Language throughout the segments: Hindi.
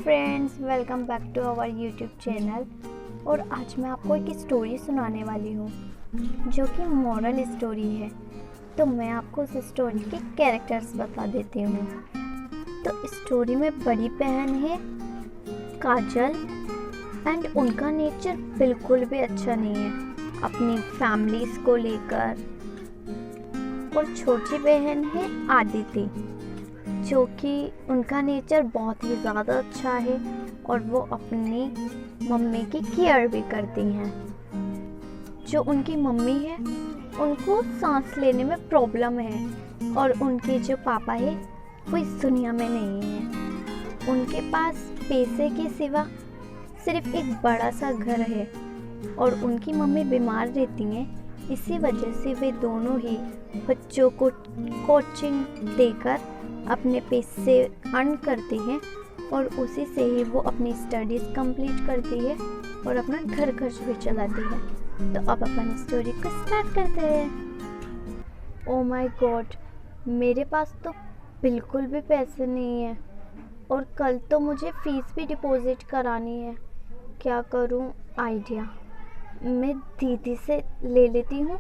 Friends, welcome back to our YouTube channel. और आज मैं आपको एक स्टोरी सुनाने वाली हूँ जो कि मॉरल स्टोरी है। तो मैं आपको उस स्टोरी के कैरेक्टर्स बता देती हूँ। तो स्टोरी में बड़ी बहन है काजल एंड उनका नेचर बिल्कुल भी अच्छा नहीं है अपनी फैमिलीज को लेकर। और छोटी बहन है आदिति जो कि उनका नेचर बहुत ही ज़्यादा अच्छा है और वो अपनी मम्मी की केयर भी करती हैं। जो उनकी मम्मी है उनको सांस लेने में प्रॉब्लम है और उनके जो पापा है वो इस दुनिया में नहीं है। उनके पास पैसे के सिवा सिर्फ एक बड़ा सा घर है और उनकी मम्मी बीमार रहती हैं। इसी वजह से वे दोनों ही बच्चों को कोचिंग देकर अपने पैसे अर्न करती हैं और उसी से ही वो अपनी स्टडीज़ कंप्लीट करती है और अपना घर खर्च भी चलाती है। तो अब अपन स्टोरी को स्टार्ट करते हैं। ओ माय गॉड, मेरे पास तो बिल्कुल भी पैसे नहीं है और कल तो मुझे फ़ीस भी डिपॉजिट करानी है। क्या करूं? आइडिया, मैं दीदी से ले लेती हूँ,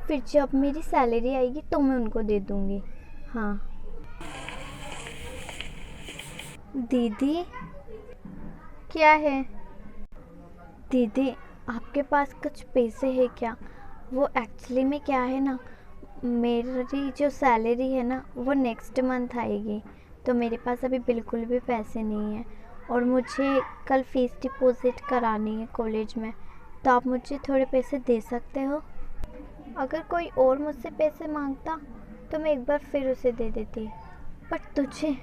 फिर जब मेरी सैलरी आएगी तो मैं उनको दे दूँगी। हाँ दीदी, क्या है? दीदी, आपके पास कुछ पैसे है क्या? वो एक्चुअली में क्या है ना, मेरी जो सैलरी है ना वो नेक्स्ट मंथ आएगी, तो मेरे पास अभी बिल्कुल भी पैसे नहीं है और मुझे कल फ़ीस डिपॉजिट करानी है कॉलेज में। तो आप मुझे थोड़े पैसे दे सकते हो? अगर कोई और मुझसे पैसे मांगता तो मैं एक बार फिर उसे दे देती, बट तुझे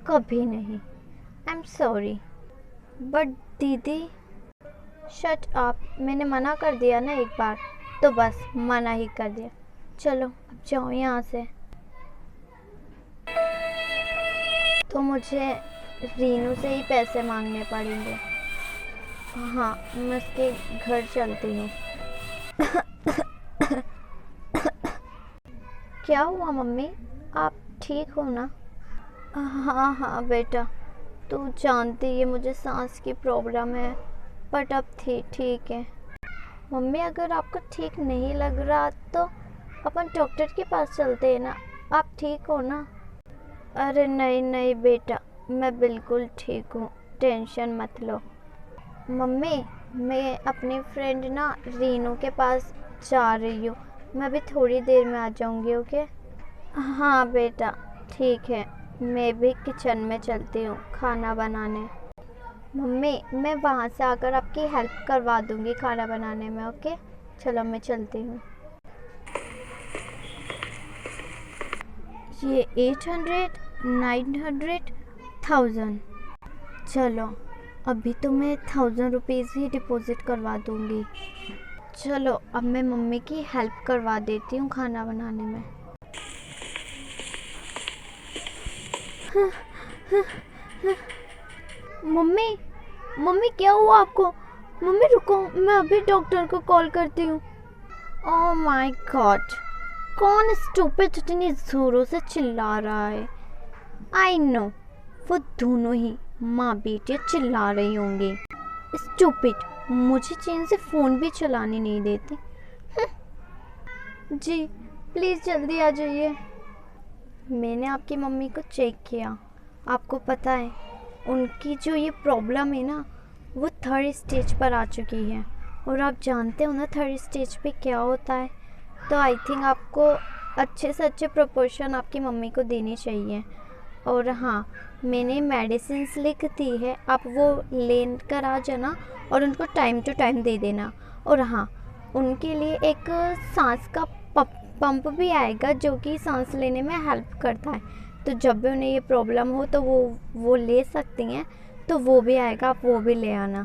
कभी नहीं। I am sorry. बट दीदी, शट अप, मैंने मना कर दिया ना एक बार, तो बस मना ही कर दिया। चलो अब जाओ यहाँ से। तो मुझे रीनू से ही पैसे मांगने पड़ेंगे। हाँ, मैं उसके घर चलती हूँ। क्या हुआ मम्मी, आप ठीक हो ना? हाँ हाँ बेटा, तू जानती है मुझे सांस की प्रॉब्लम है, बट अब ठीक है। मम्मी, अगर आपको ठीक नहीं लग रहा तो अपन डॉक्टर के पास चलते हैं ना। आप ठीक हो ना? अरे नहीं नहीं बेटा, मैं बिल्कुल ठीक हूँ, टेंशन मत लो। मम्मी, मैं अपनी फ्रेंड ना रीनू के पास जा रही हूँ, मैं अभी थोड़ी देर में आ जाऊँगी। ओके? हाँ बेटा ठीक है, मैं भी किचन में चलती हूँ खाना बनाने। मम्मी, मैं वहाँ से आकर आपकी हेल्प करवा दूँगी खाना बनाने में। ओके, चलो मैं चलती हूँ। ये 800, 900, 1000। चलो अभी तो मैं 1000 रुपीज़ ही डिपॉजिट करवा दूँगी। चलो अब मैं मम्मी की हेल्प करवा देती हूँ खाना बनाने में। मम्मी, मम्मी क्या हुआ आपको? मम्मी रुको, मैं अभी डॉक्टर को कॉल करती हूँ। ओह माय गॉड, कौन स्टूपिड इतनी ज़ोरों से चिल्ला रहा है? आई नो, वो दोनों ही माँ बेटी चिल्ला रही होंगी। स्टूपिड, मुझे चैन से फ़ोन भी चलाने नहीं देती। जी प्लीज़ जल्दी आ जाइए। मैंने आपकी मम्मी को चेक किया, आपको पता है उनकी जो ये प्रॉब्लम है ना वो 3rd स्टेज पर आ चुकी है। और आप जानते हो ना 3rd स्टेज पे क्या होता है। तो आई थिंक आपको अच्छे से अच्छे प्रोपोर्शन आपकी मम्मी को देनी चाहिए। और हाँ, मैंने मेडिसिन्स लिख दी है, आप वो ले कर आ जाना और उनको टाइम टू टाइम दे देना। और हाँ, उनके लिए एक सांस का पंप भी आएगा जो कि सांस लेने में हेल्प करता है। तो जब भी उन्हें ये प्रॉब्लम हो तो वो ले सकती हैं, तो वो भी आएगा, आप वो भी ले आना।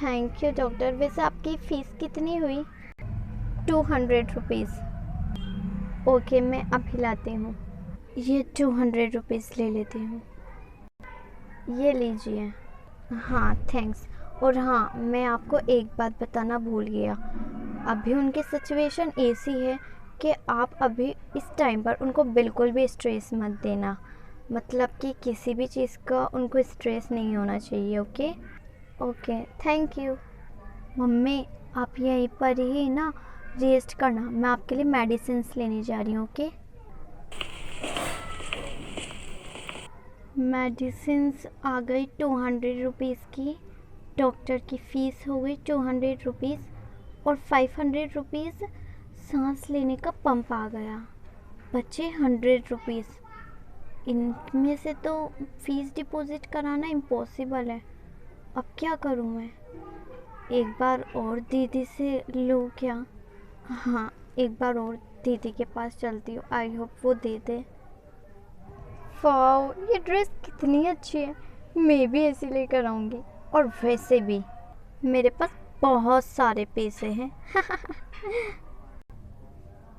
Thank you doctor. वैसे आपकी फ़ीस कितनी हुई? 200 रुपीज़। ओके, मैं अभी लाती हूँ। ये 200 रुपीज़ ले लेती हूँ, ये लीजिए। हाँ थैंक्स। और हाँ, मैं आपको एक बात बताना भूल गया, अभी उनकी सिचुएशन ऐसी है कि आप अभी इस टाइम पर उनको बिल्कुल भी स्ट्रेस मत देना। मतलब कि किसी भी चीज़ का उनको स्ट्रेस नहीं होना चाहिए। Okay okay, thank you. Mummy आप यहीं पर ही ना रेस्ट करना, मैं आपके लिए मेडिसिन्स लेने जा रही हूँ। ओके, मेडिसिन्स आ गई 200 रुपीज़ की, डॉक्टर की फ़ीस हो गई 200 रुपीज़ और 500 रुपीज़ सांस लेने का पंप आ गया, बचे 100 रुपीज़। इनमें से तो फ़ीस डिपॉज़िट कराना इम्पॉसिबल है। अब क्या करूँ मैं? एक बार और दीदी से लूँ क्या? हाँ, एक बार और दीदी के पास चलती हूँ, आई होप वो दे दे। वाओ, ये ड्रेस कितनी अच्छी है, मैं भी ऐसी लेकर आऊँगी। और वैसे भी मेरे पास बहुत सारे पैसे हैं।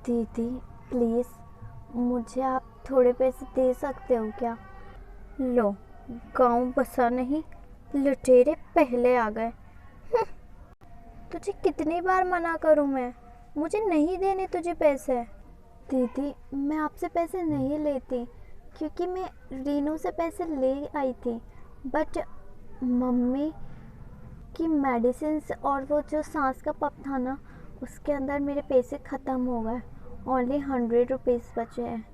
दीदी प्लीज़ मुझे आप थोड़े पैसे दे सकते हो क्या? लो, गाँव बसा नहीं, लुटेरे पहले आ गए। तुझे कितनी बार मना करूं मैं, मुझे नहीं देने तुझे पैसे। दीदी मैं आपसे पैसे नहीं लेती, क्योंकि मैं रीनू से पैसे ले आई थी, बट मम्मी की मेडिसिन्स और वो जो सांस का पप था ना, उसके अंदर मेरे पैसे ख़त्म हो गए, ओनली 100 रुपीज़ बचे हैं।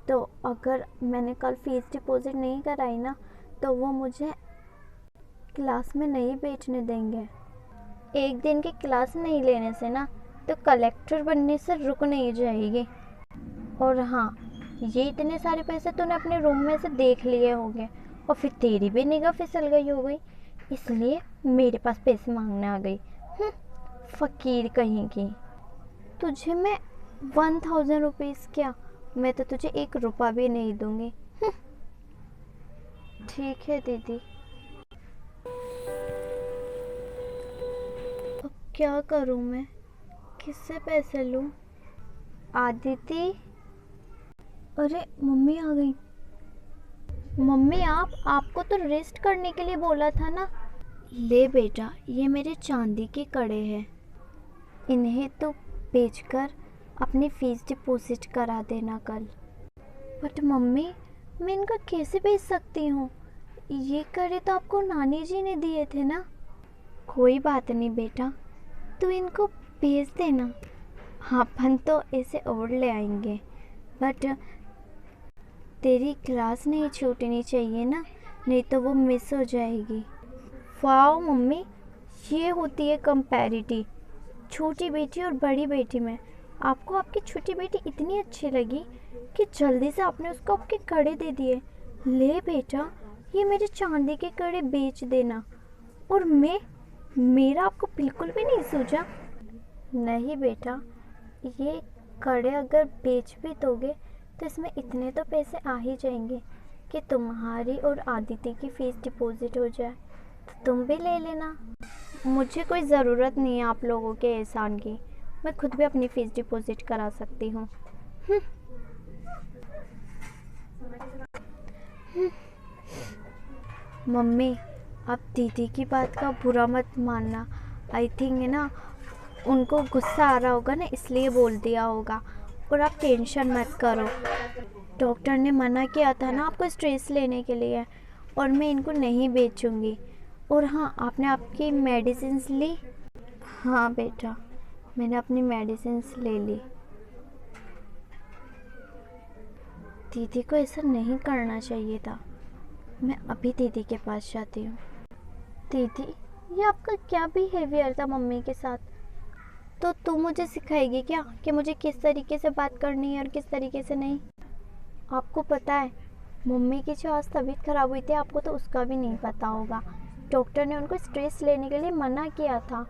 तो अगर मैंने कल फ़ीस डिपॉज़िट नहीं कराई ना, तो वो मुझे क्लास में नहीं बैठने देंगे। एक दिन की क्लास नहीं लेने से ना तो कलेक्टर बनने से रुक नहीं जाएगी। और हाँ, ये इतने सारे पैसे तूने अपने रूम में से देख लिए होंगे और फिर तेरी भी निगाह फिसल गई हो गई, इसलिए मेरे पास पैसे मांगने आ गई। फ़कीर कहीं की। तुझे मैं 1000 रुपीज़ क्या, मैं तो तुझे 1 रुपया भी नहीं दूंगी। ठीक है दीदी। अब क्या करूं मैं, किससे पैसे लूं? आदिति, अरे मम्मी आ गई। मम्मी आपको तो रेस्ट करने के लिए बोला था ना। ले बेटा, ये मेरे चांदी के कड़े हैं, इन्हें तो बेचकर अपनी फ़ीस डिपॉज़िट करा देना कल। बट मम्मी मैं इनका कैसे बेच सकती हूँ, ये कड़े तो आपको नानी जी ने दिए थे ना। कोई बात नहीं बेटा, तू इनको बेच देना, अपन तो ऐसे और ले आएंगे, बट तेरी क्लास नहीं छूटनी चाहिए ना, नहीं तो वो मिस हो जाएगी। वाह मम्मी, ये होती है कंपैरिटी, छोटी बेटी और बड़ी बेटी में। आपको आपकी छोटी बेटी इतनी अच्छी लगी कि जल्दी से आपने उसको आपके कड़े दे दिए। ले बेटा, ये मेरे चांदी के कड़े बेच देना। और मेरा आपको बिल्कुल भी नहीं सूझा? नहीं बेटा, ये कड़े अगर बेच भी दोगे तो इसमें इतने तो पैसे आ ही जाएंगे कि तुम्हारी और आदिति की फ़ीस डिपॉज़िट हो जाए, तो तुम भी ले लेना। मुझे कोई ज़रूरत नहीं है आप लोगों के एहसान की, मैं खुद भी अपनी फ़ीस डिपॉज़िट करा सकती हूँ। मम्मी अब दीदी की बात का बुरा मत मानना, आई थिंक है ना उनको गुस्सा आ रहा होगा ना, इसलिए बोल दिया होगा। और आप टेंशन मत करो, डॉक्टर ने मना किया था ना आपको स्ट्रेस लेने के लिए, और मैं इनको नहीं बेचूंगी। और हाँ, आपने आपकी मेडिसिन्स ली? हाँ बेटा, मैंने अपनी मेडिसिन्स ले ली। दीदी को ऐसा नहीं करना चाहिए था, मैं अभी दीदी के पास जाती हूँ। दीदी ये आपका क्या बिहेवियर था मम्मी के साथ? तो तू मुझे सिखाएगी क्या कि मुझे किस तरीके से बात करनी है और किस तरीके से नहीं? आपको पता है मम्मी की जो आज तबीयत ख़राब हुई थी, आपको तो उसका भी नहीं पता होगा। डॉक्टर ने उनको स्ट्रेस लेने के लिए मना किया था।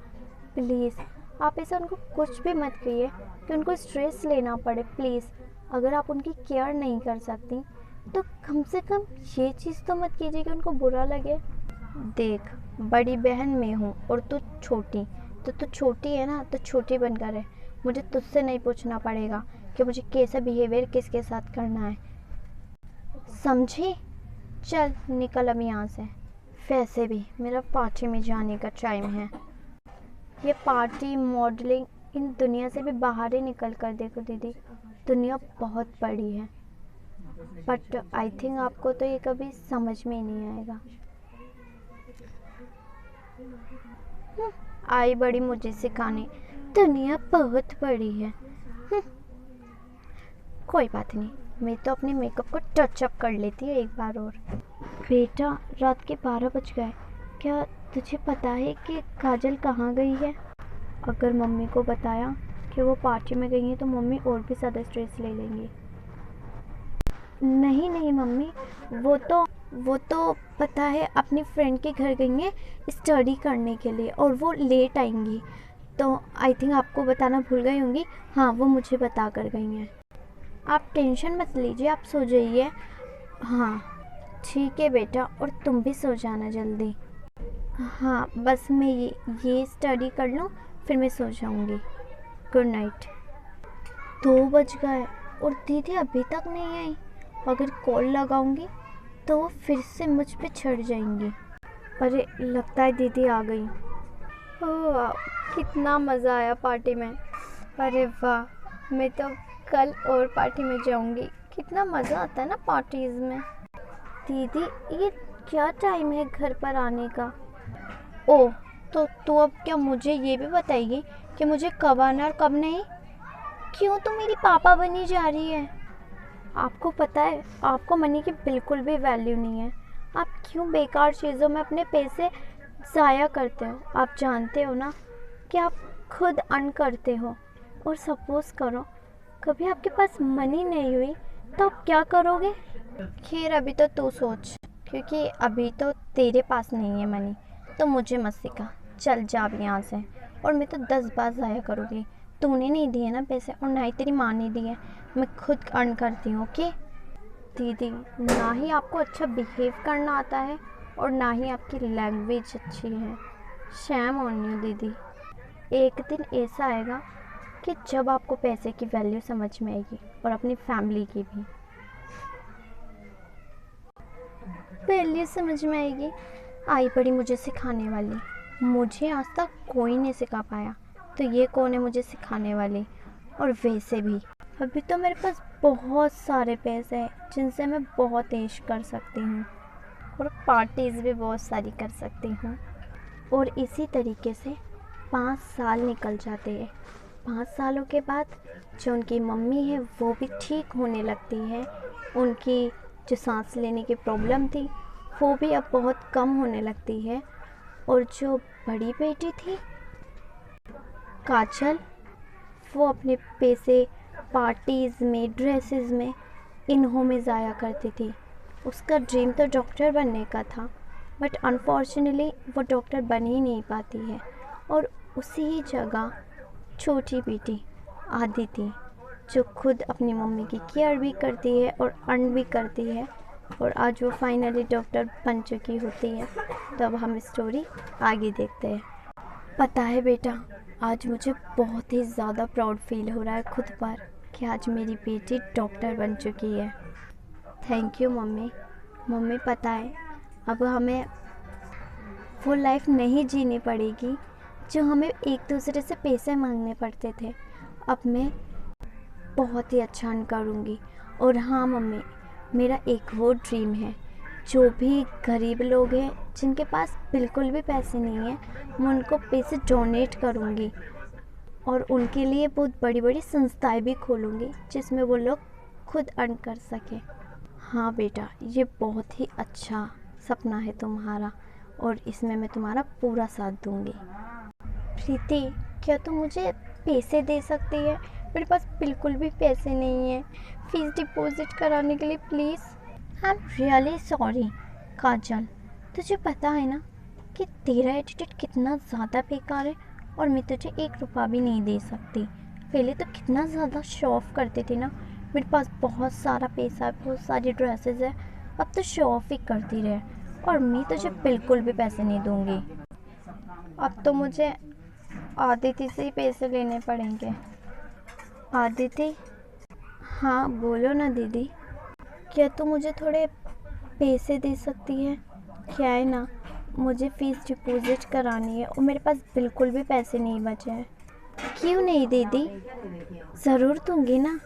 प्लीज़ आप ऐसा उनको कुछ भी मत कहिए कि उनको स्ट्रेस लेना पड़े। प्लीज़ अगर आप उनकी केयर नहीं कर सकती तो कम से कम ये चीज़ तो मत कीजिए कि उनको बुरा लगे। देख, बड़ी बहन मैं हूँ और तू छोटी, तो तू छोटी है ना, तो छोटी बनकर है। मुझे तुझसे नहीं पूछना पड़ेगा कि मुझे कैसा बिहेवियर किसके साथ करना है, समझी? चल निकल अब यहाँ से। वैसे भी मेरा पार्टी में जाने का टाइम है। ये पार्टी, मॉडलिंग, इन दुनिया से भी बाहर ही निकल कर देखो दीदी, दुनिया बहुत बड़ी है। बट आई थिंक आपको तो ये कभी समझ में ही नहीं आएगा। आई बड़ी मुझे सिखाने, दुनिया बहुत बड़ी है। कोई बात नहीं, मैं तो अपने मेकअप को टचअप कर लेती है एक बार और। बेटा, रात के 12 बज गए। क्या तुझे पता है कि काजल कहाँ गई है? अगर मम्मी को बताया कि वो पार्टी में गई हैं तो मम्मी और भी ज़्यादा स्ट्रेस ले लेंगी। नहीं नहीं मम्मी, वो तो पता है अपनी फ्रेंड के घर गई हैं स्टडी करने के लिए और वो लेट आएंगी। तो आई थिंक आपको बताना भूल गई होंगी। हाँ, वो मुझे बता कर गई हैं। आप टेंशन मत लीजिए, आप सो जाइए। हाँ ठीक है बेटा, और तुम भी सो जाना जल्दी। हाँ, बस मैं ये स्टडी कर लूँ फिर मैं सो जाऊँगी। Good night. 2 बज गए और दीदी अभी तक नहीं आई। अगर कॉल लगाऊंगी तो वो फिर से मुझ पे चढ़ जाएंगी। अरे लगता है दीदी आ गई। ओह वाह, कितना मज़ा आया पार्टी में। अरे वाह, मैं तो कल और पार्टी में जाऊंगी। कितना मज़ा आता है ना पार्टीज़ में। दीदी, ये क्या टाइम है घर पर आने का? ओह, तो अब क्या मुझे ये भी बताइए कि मुझे कब आना और कब नहीं? क्यों तुम मेरी पापा बनी जा रही है? आपको पता है आपको मनी की बिल्कुल भी वैल्यू नहीं है। आप क्यों बेकार चीज़ों में अपने पैसे ज़ाया करते हो? आप जानते हो ना कि आप खुद अर्न करते हो। और सपोज़ करो कभी आपके पास मनी नहीं हुई तो आप क्या करोगे? खैर अभी तो तू सोच, क्योंकि अभी तो तेरे पास नहीं है मनी, तो मुझे मत सिखा। चल जा अब यहाँ से। और मैं तो 10 बार ज़ाया करूँगी। तूने नहीं दिए ना पैसे और ना ही तेरी माँ ने दिए। मैं खुद अर्न करती हूँ। ओके दीदी, ना ही आपको अच्छा बिहेव करना आता है और ना ही आपकी लैंग्वेज अच्छी है। शैम ऑन यू दीदी। एक दिन ऐसा आएगा कि जब आपको पैसे की वैल्यू समझ में आएगी और अपनी फैमिली की भी वैल्यू समझ में आएगी। आई पड़ी मुझे सिखाने वाली। मुझे आज तक कोई नहीं सिखा पाया, तो ये कौन है मुझे सिखाने वाली? और वैसे भी अभी तो मेरे पास बहुत सारे पैसे हैं जिनसे मैं बहुत ऐश कर सकती हूँ और पार्टीज़ भी बहुत सारी कर सकती हूँ। और इसी तरीके से 5 साल निकल जाते हैं। 5 सालों के बाद जो उनकी मम्मी है वो भी ठीक होने लगती है। उनकी जो सांस लेने की प्रॉब्लम थी वो भी अब बहुत कम होने लगती है। और जो बड़ी बेटी थी काजल, वो अपने पैसे पार्टीज़ में, ड्रेसेस में, इन्हों में ज़ाया करती थी। उसका ड्रीम तो डॉक्टर बनने का था, बट अनफॉर्चुनेटली वो डॉक्टर बन ही नहीं पाती है। और उसी ही जगह छोटी बेटी आदिति, जो खुद अपनी मम्मी की केयर भी करती है और अर्न भी करती है, और आज वो फाइनली डॉक्टर बन चुकी होती है। तो अब हम स्टोरी आगे देखते हैं। पता है बेटा, आज मुझे बहुत ही ज़्यादा प्राउड फील हो रहा है खुद पर कि आज मेरी बेटी डॉक्टर बन चुकी है। Thank you mummy. मम्मी पता है अब हमें वो लाइफ नहीं जीनी पड़ेगी जो हमें एक दूसरे से पैसे मांगने पड़ते थे। अब मैं बहुत ही अच्छा अर्न करूँगी। और हाँ मम्मी, मेरा एक वो ड्रीम है, जो भी गरीब लोग हैं जिनके पास बिल्कुल भी पैसे नहीं हैं, मैं उनको पैसे डोनेट करूँगी और उनके लिए बहुत बड़ी बड़ी संस्थाएं भी खोलूँगी जिसमें वो लोग खुद अर्न कर सकें। हाँ बेटा, ये बहुत ही अच्छा सपना है तुम्हारा और इसमें मैं तुम्हारा पूरा साथ दूँगी। प्रीति, क्या तुम मुझे पैसे दे सकती है? मेरे पास बिल्कुल भी पैसे नहीं हैं फीस डिपॉजिट कराने के लिए, please. I am really sorry Kajal, तुझे पता है ना कि तेरा एटीट्यूड कितना ज़्यादा बेकार है और मैं तुझे 1 रुपया भी नहीं दे सकती। पहले तो कितना ज़्यादा शो ऑफ करते थे ना, मेरे पास बहुत सारा पैसा है, बहुत सारी ड्रेसेस है। अब तो शो ऑफ ही करती रहे और मैं तुझे बिल्कुल भी पैसे नहीं दूँगी। अब तो मुझे आदिति से ही पैसे लेने पड़ेंगे। आदिति? हाँ बोलो ना दीदी। क्या तुम मुझे थोड़े पैसे दे सकती है? क्या है ना, मुझे फ़ीस डिपॉजिट करानी है और मेरे पास बिल्कुल भी पैसे नहीं बचे हैं। क्यों नहीं दीदी, ज़रूर दूँगी ना।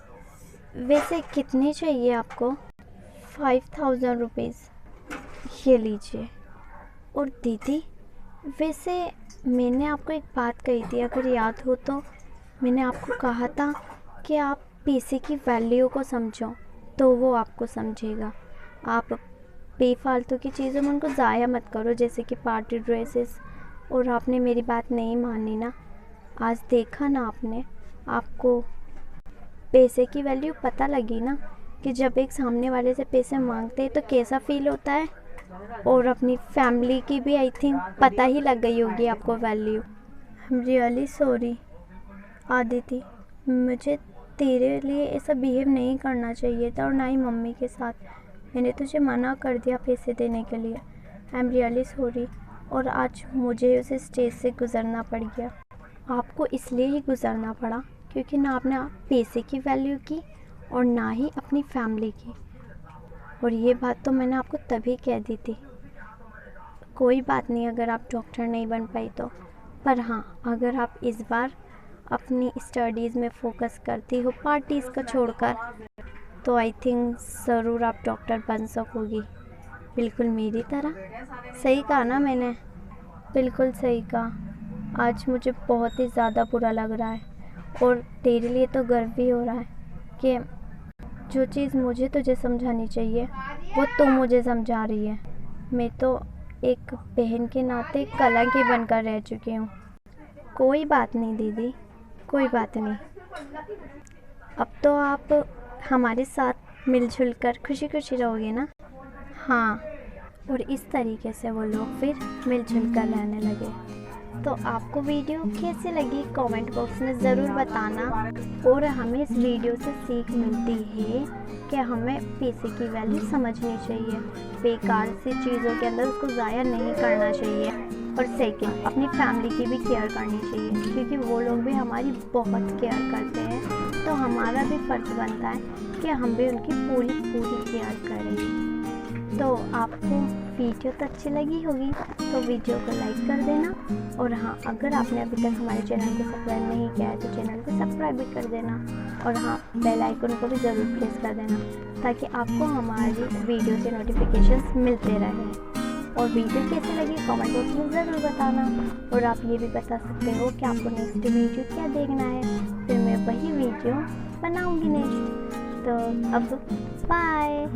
वैसे कितने चाहिए आपको? 5,000 रुपीज़, ये लीजिए। और दीदी, वैसे मैंने आपको एक बात कही थी, अगर याद हो तो। मैंने आपको कहा था कि आप पैसे की वैल्यू को समझो तो वो आपको समझेगा। आप बेफालतू की चीज़ों में उनको ज़ाया मत करो, जैसे कि पार्टी ड्रेसेस। और आपने मेरी बात नहीं मानी ना। आज देखा ना आपने, आपको पैसे की वैल्यू पता लगी ना, कि जब एक सामने वाले से पैसे मांगते हैं तो कैसा फील होता है। और अपनी फैमिली की भी आई थिंक पता ही लग गई होगी आपको value. I am really sorry Aditi, मुझे तेरे लिए ऐसा बिहेव नहीं करना चाहिए था, और ना ही मम्मी के साथ। मैंने तुझे मना कर दिया पैसे देने के लिए। आई एम रियली सॉरी। और आज मुझे उस स्टेज से गुज़रना पड़ गया। आपको इसलिए ही गुज़रना पड़ा क्योंकि ना आपने पैसे की वैल्यू की और ना ही अपनी फैमिली की। और ये बात तो मैंने आपको तभी कह दी थी। कोई बात नहीं अगर आप डॉक्टर नहीं बन पाई तो, पर हाँ, अगर आप इस बार अपनी स्टडीज़ में फोकस करती हो पार्टीज़ को छोड़कर, तो आई थिंक ज़रूर आप डॉक्टर बन सकोगी, बिल्कुल मेरी तरह। सही कहा ना मैंने? बिल्कुल सही कहा। आज मुझे बहुत ही ज़्यादा बुरा लग रहा है, और तेरे लिए तो गर्व भी हो रहा है कि जो चीज़ मुझे तुझे समझानी चाहिए वो तू मुझे समझा रही है। मैं तो एक बहन के नाते कलंकी बनकर रह चुकी हूँ। कोई बात नहीं दीदी, कोई बात नहीं। अब तो आप हमारे साथ मिलजुल कर खुशी खुशी रहोगे ना? हाँ, और इस तरीके से वो लोग फिर मिलजुल कर रहने लगे। तो आपको वीडियो कैसी लगी कमेंट बॉक्स में ज़रूर बताना। और हमें इस वीडियो से सीख मिलती है कि हमें पैसे की वैल्यू समझनी चाहिए, बेकार सी चीज़ों के अंदर उसको ज़ाया नहीं करना चाहिए। और सेकंड, अपनी फैमिली की भी केयर करनी चाहिए, क्योंकि वो लोग भी हमारी बहुत केयर करते हैं। तो हमारा भी फ़र्ज़ बनता है कि हम भी उनकी पूरी केयर करें। तो आपको वीडियो तो अच्छी लगी होगी तो वीडियो को लाइक कर देना। और हाँ, अगर आपने अभी तक हमारे चैनल को सब्सक्राइब नहीं किया है तो चैनल को सब्सक्राइब भी कर देना। और हाँ, बेल आइकन को भी ज़रूर प्रेस कर देना, ताकि आपको हमारी वीडियो के नोटिफिकेशंस मिलते रहें। और वीडियो कैसी लगी कमेंट बॉक्स में ज़रूर बताना। और आप ये भी बता सकते हो कि आपको नेक्स्ट वीडियो क्या देखना है, फिर मैं वही वीडियो बनाऊँगी नेक्स्ट। तो अब बाय।